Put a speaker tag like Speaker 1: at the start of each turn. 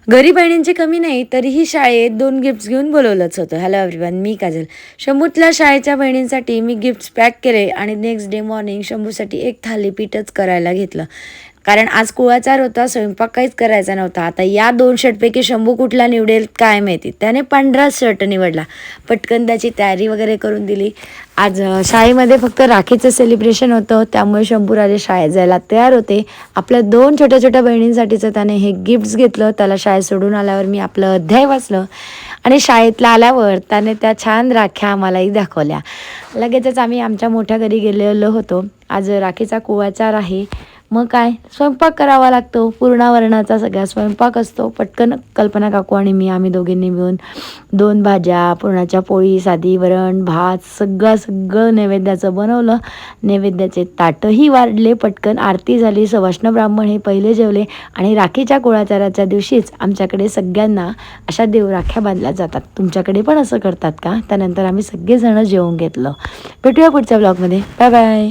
Speaker 1: घरी बहिणींची कमी नाही, तरीही शाळेत 2 गिफ्ट्स घेऊन बोलवलंच होतं. हॅलो एव्हरीवन, मी काजल. शंभूतल्या शाळेच्या बहिणींसाठी मी गिफ्ट्स पॅक केले आणि नेक्स्ट डे मॉर्निंग शंभूसाठी एक थालीपीठच करायला घेतलं. कारण आज कुळाचार होता, स्वयंपाक काहीच करायचा नव्हता. आता या 2 शर्टपैकी शंभू कुठला निवडेल काय माहिती. त्याने पांढरा शर्ट निवडला. पटकन त्याची तयारी वगैरे करून दिली. आज शाळेमध्ये फक्त राखीचं सेलिब्रेशन होतं, त्यामुळे शंभूराजे शाळेत जायला तयार होते. आपल्या 2 छोट्या छोट्या बहिणींसाठीचं त्याने हे गिफ्ट्स घेतलं. त्याला शाळेत सोडून आल्यावर मी आपलं अध्याय वाचलं आणि शाळेतला आल्यावर त्याने त्या छान राख्या आम्हालाही दाखवल्या. लगेचच आम्ही आमच्या मोठ्या घरी गेलेलो होतो. आज राखीचा कुळाचार आहे. मग काय स्वयंपाक करावा लागतो, पूर्णावरणाचा सगळा स्वयंपाक असतो. पटकन कल्पना काकू आणि आम्ही दोघींनी मिळून 2 भाज्या, पुरणाच्या पोळी, साधी वरण भात सगळं नैवेद्याचं बनवलं. नैवेद्याचे ताटंही वाढले. पटकन आरती झाली. सवाष्ण ब्राह्मण हे पहिले जेवले आणि राखीच्या कुळाचाराच्या दिवशीच आमच्याकडे सगळ्यांना अशा देवराख्या बांधल्या जातात. तुमच्याकडे पण असं करतात का? त्यानंतर आम्ही सगळेजण जेवून घेतलं. भेटूया पुढच्या ब्लॉगमध्ये. Bye bye.